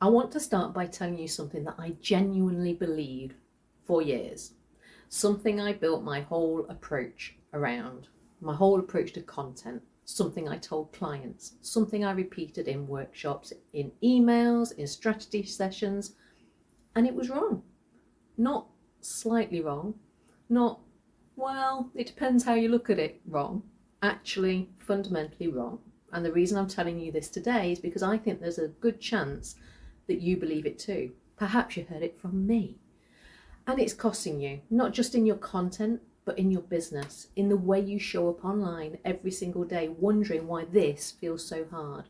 I want to start by telling you something that I genuinely believed for years. Something I built my whole approach around, my whole approach to content, something I told clients, something I repeated in workshops, in emails, in strategy sessions, and it was wrong. Not slightly wrong, not, well, it depends how you look at it, wrong. Actually, fundamentally wrong. And the reason I'm telling you this today is because I think there's a good chance that you believe it too. Perhaps you heard it from me. And it's costing you, not just in your content, but in your business, in the way you show up online every single day, wondering why this feels so hard.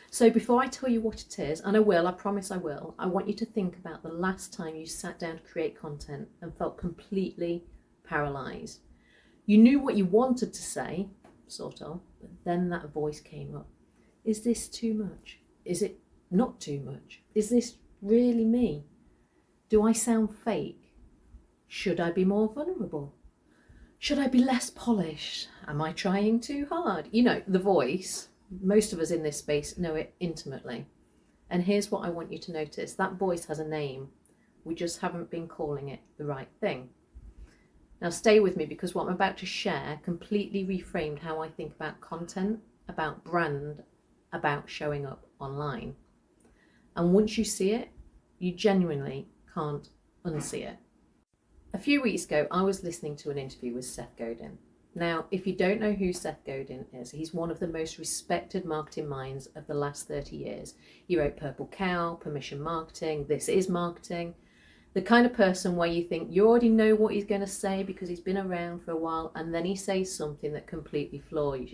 So before I tell you what it is, and I promise I will, I want you to think about the last time you sat down to create content and felt completely paralysed. You knew what you wanted to say, sort of, but then that voice came up. Is this too much? Is it not too much? Is this really me? Do I sound fake? Should I be more vulnerable? Should I be less polished? Am I trying too hard? You know, the voice. Most of us in this space know it intimately. And here's what I want you to notice. That voice has a name. We just haven't been calling it the right thing. Now stay with me, because what I'm about to share completely reframed how I think about content, about brand, about showing up online. And once you see it, you genuinely can't unsee it. A few weeks ago, I was listening to an interview with Seth Godin. Now, if you don't know who Seth Godin is, he's one of the most respected marketing minds of the last 30 years. He wrote Purple Cow, Permission Marketing, This Is Marketing. The kind of person where you think you already know what he's going to say because he's been around for a while, and then he says something that completely floors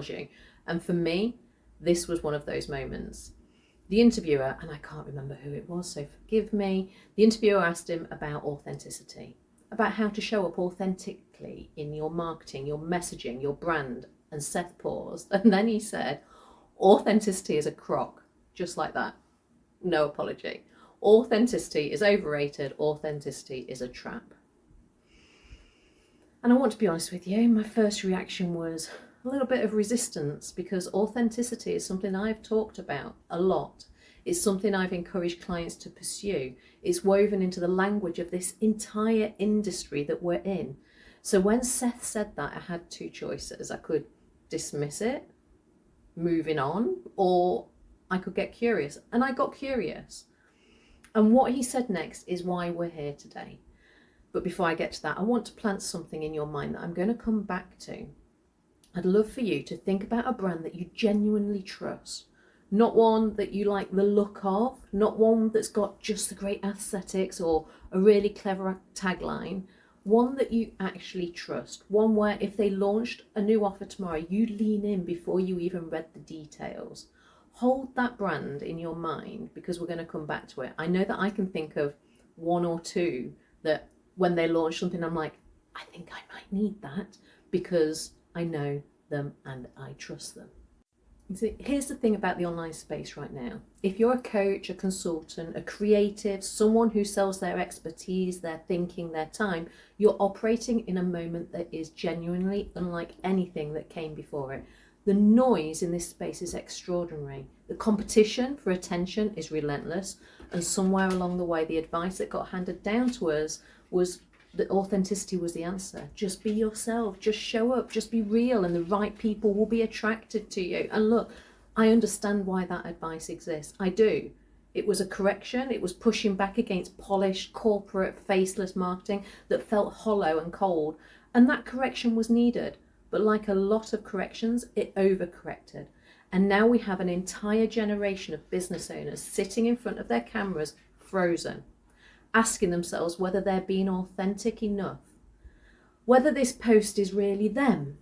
you. And for me, this was one of those moments. The interviewer, and I can't remember who it was, so forgive me, the interviewer asked him about authenticity, about how to show up authentically in your marketing, your messaging, your brand. And Seth paused, and then he said, authenticity is a crock, just like that. No apology. Authenticity is overrated. Authenticity is a trap. And I want to be honest with you, my first reaction was a little bit of resistance, because authenticity is something I've talked about a lot. It's something I've encouraged clients to pursue. It's woven into the language of this entire industry that we're in. So when Seth said that, I had two choices. I could dismiss it, moving on, or I could get curious. And I got curious. And what he said next is why we're here today. But before I get to that, I want to plant something in your mind that I'm going to come back to. I'd love for you to think about a brand that you genuinely trust. Not one that you like the look of, not one that's got just the great aesthetics or a really clever tagline. One that you actually trust. One where if they launched a new offer tomorrow, you'd lean in before you even read the details. Hold that brand in your mind, because we're going to come back to it. I know that I can think of one or two that when they launch something, I'm like, I think I might need that, because I know them and I trust them. See, here's the thing about the online space right now. If you're a coach, a consultant, a creative, someone who sells their expertise, their thinking, their time, you're operating in a moment that is genuinely unlike anything that came before it. The noise in this space is extraordinary. The competition for attention is relentless. And somewhere along the way, the advice that got handed down to us was that authenticity was the answer. Just be yourself, just show up, just be real, and the right people will be attracted to you. And look, I understand why that advice exists. I do. It was a correction. It was pushing back against polished, corporate, faceless marketing that felt hollow and cold. And that correction was needed. But like a lot of corrections, it overcorrected. And now we have an entire generation of business owners sitting in front of their cameras, frozen, asking themselves whether they're being authentic enough, whether this post is really them,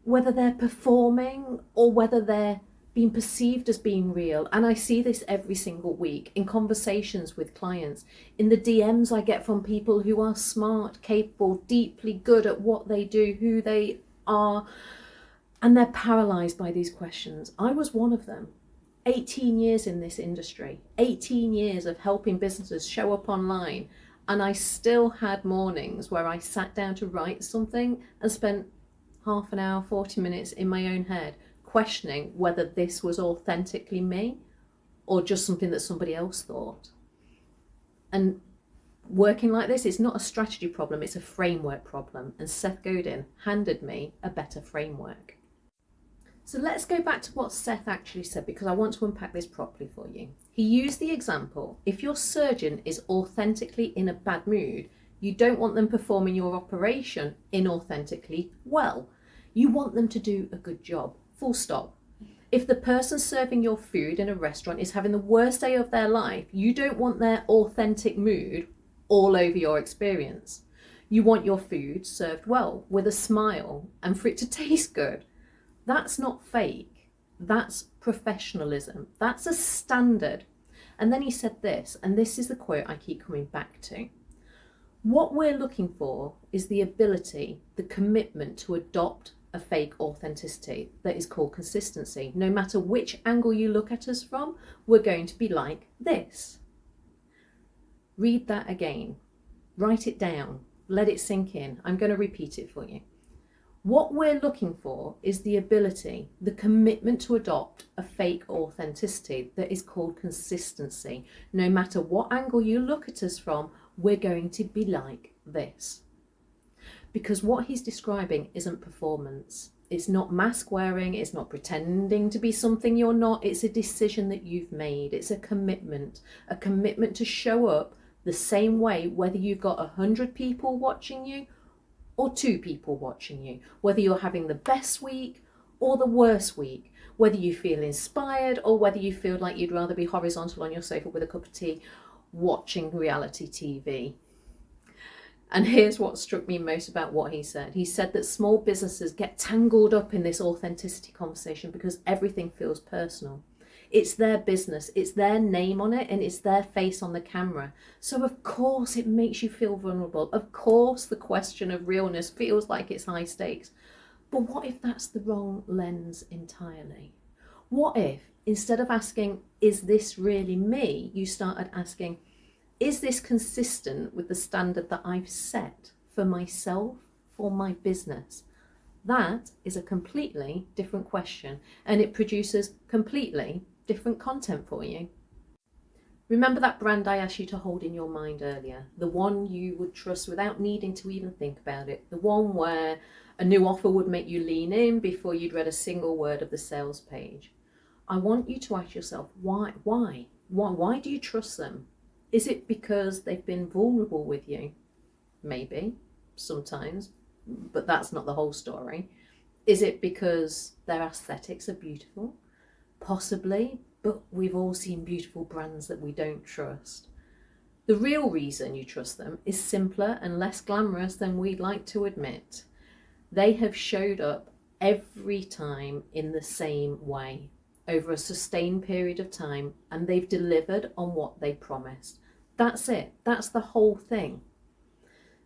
whether they're performing, or whether they're being perceived as being real. And I see this every single week in conversations with clients, in the DMs I get from people who are smart, capable, deeply good at what they do, who they are, and they're paralysed by these questions. I was one of them. 18 years in this industry, 18 years of helping businesses show up online, and I still had mornings where I sat down to write something and spent half an hour, 40 minutes in my own head questioning whether this was authentically me or just something that somebody else thought. And working like this, it's not a strategy problem, it's a framework problem. And Seth Godin handed me a better framework. So let's go back to what Seth actually said, because I want to unpack this properly for you. He used the example, if your surgeon is authentically in a bad mood, you don't want them performing your operation inauthentically well. You want them to do a good job, full stop. If the person serving your food in a restaurant is having the worst day of their life, you don't want their authentic mood all over your experience. You want your food served well, with a smile, and for it to taste good. That's not fake, that's professionalism, that's a standard. And then he said this, and this is the quote I keep coming back to. What we're looking for is the ability, the commitment to adopt a fake authenticity that is called consistency. No matter which angle you look at us from, we're going to be like this. Read that again, write it down, let it sink in. I'm going to repeat it for you. What we're looking for is the ability, the commitment to adopt a fake authenticity that is called consistency. No matter what angle you look at us from, we're going to be like this. Because what he's describing isn't performance. It's not mask wearing, it's not pretending to be something you're not. It's a decision that you've made. It's a commitment to show up the same way, whether you've got 100 people watching you or 2 people watching you, whether you're having the best week or the worst week, whether you feel inspired or whether you feel like you'd rather be horizontal on your sofa with a cup of tea watching reality TV. And here's what struck me most about what he said. He said that small businesses get tangled up in this authenticity conversation because everything feels personal. It's their business, it's their name on it, and it's their face on the camera. So of course it makes you feel vulnerable. Of course the question of realness feels like it's high stakes. But what if that's the wrong lens entirely? What if, instead of asking, is this really me, you started asking, is this consistent with the standard that I've set for myself, for my business? That is a completely different question, and it produces completely different content for you. Remember that brand I asked you to hold in your mind earlier, the one you would trust without needing to even think about it, the one where a new offer would make you lean in before you'd read a single word of the sales page. I want you to ask yourself, why do you trust them? Is it because they've been vulnerable with you? Maybe, sometimes, but that's not the whole story. Is it because their aesthetics are beautiful? Possibly, but we've all seen beautiful brands that we don't trust. The real reason you trust them is simpler and less glamorous than we'd like to admit. They have showed up every time in the same way, over a sustained period of time, and they've delivered on what they promised. That's it. That's the whole thing.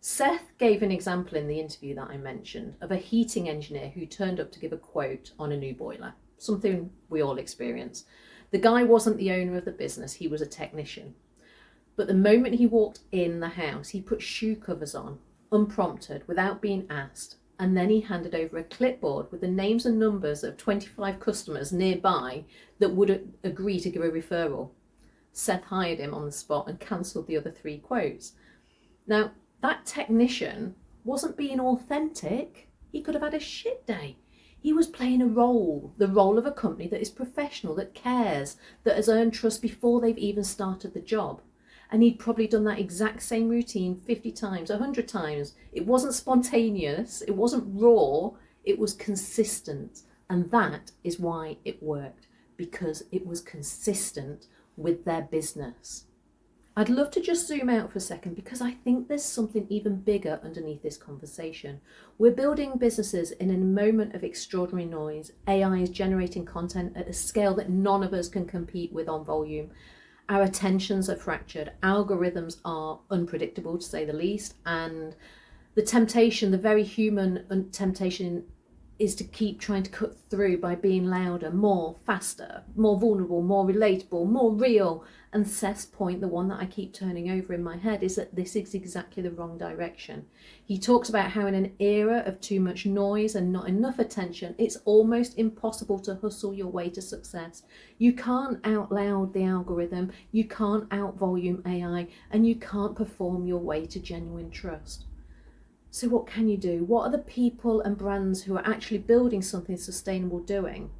Seth gave an example in the interview that I mentioned of a heating engineer who turned up to give a quote on a new boiler, something we all experience. The guy wasn't the owner of the business, he was a technician. But the moment he walked in the house, he put shoe covers on, unprompted, without being asked. And then he handed over a clipboard with the names and numbers of 25 customers nearby that would agree to give a referral. Seth hired him on the spot and cancelled the other 3 quotes. Now, that technician wasn't being authentic. He could have had a shit day. He was playing a role, the role of a company that is professional, that cares, that has earned trust before they've even started the job. And he'd probably done that exact same routine 50 times, 100 times. It wasn't spontaneous, it wasn't raw, it was consistent. And that is why it worked, because it was consistent with their business. I'd love to just zoom out for a second because I think there's something even bigger underneath this conversation. We're building businesses in a moment of extraordinary noise. AI is generating content at a scale that none of us can compete with on volume. Our attentions are fractured. Algorithms are unpredictable, to say the least. And the temptation, the very human temptation is to keep trying to cut through by being louder, more, faster, more vulnerable, more relatable, more real. And Seth's point, the one that I keep turning over in my head, is that this is exactly the wrong direction. He talks about how in an era of too much noise and not enough attention, it's almost impossible to hustle your way to success. You can't out loud the algorithm, you can't out volume AI, and you can't perform your way to genuine trust. So what can you do? What are the people and brands who are actually building something sustainable doing?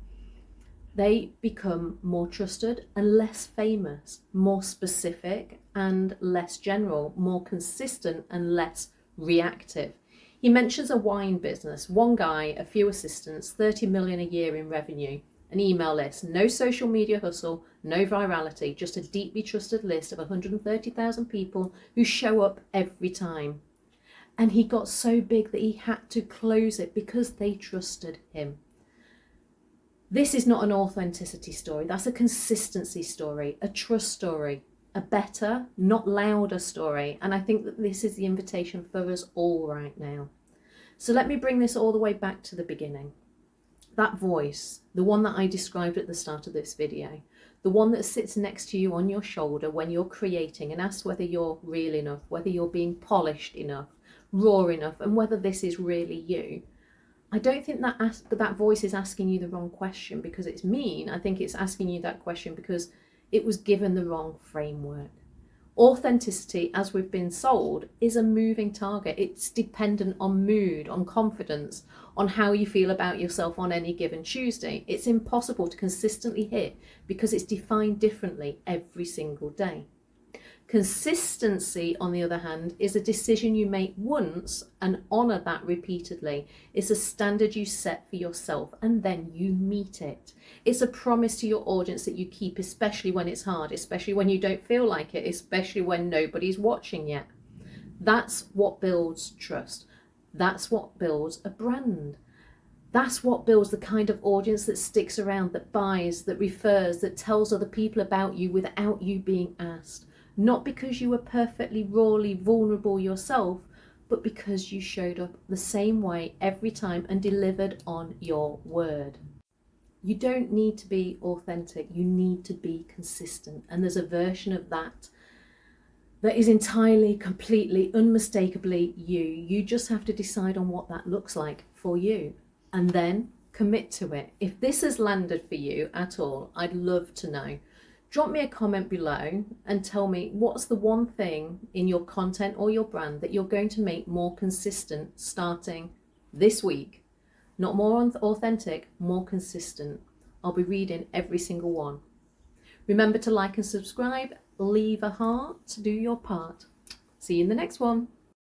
They become more trusted and less famous, more specific and less general, more consistent and less reactive. He mentions a wine business, one guy, a few assistants, 30 million a year in revenue, an email list, no social media hustle, no virality, just a deeply trusted list of 130,000 people who show up every time. And he got so big that he had to close it because they trusted him. This is not an authenticity story. That's a consistency story, a trust story, a better, not louder story. And I think that this is the invitation for us all right now. So let me bring this all the way back to the beginning. That voice, the one that I described at the start of this video, the one that sits next to you on your shoulder when you're creating and asks whether you're real enough, whether you're being polished enough, raw enough, and whether this is really you. I don't think that voice is asking you the wrong question because it's mean. I think it's asking you that question because it was given the wrong framework. Authenticity, as we've been sold, is a moving target. It's dependent on mood, on confidence, on how you feel about yourself on any given Tuesday. It's impossible to consistently hit because it's defined differently every single day. Consistency, on the other hand, is a decision you make once and honour that repeatedly. It's a standard you set for yourself and then you meet it. It's a promise to your audience that you keep, especially when it's hard, especially when you don't feel like it, especially when nobody's watching yet. That's what builds trust. That's what builds a brand. That's what builds the kind of audience that sticks around, that buys, that refers, that tells other people about you without you being asked. Not because you were perfectly rawly vulnerable yourself, but because you showed up the same way every time and delivered on your word. You don't need to be authentic, you need to be consistent. And there's a version of that is entirely, completely, unmistakably you. You just have to decide on what that looks like for you and then commit to it. If this has landed for you at all, I'd love to know. Drop me a comment below and tell me what's the one thing in your content or your brand that you're going to make more consistent starting this week. Not more authentic, more consistent. I'll be reading every single one. Remember to like and subscribe, leave a heart, do your part. See you in the next one.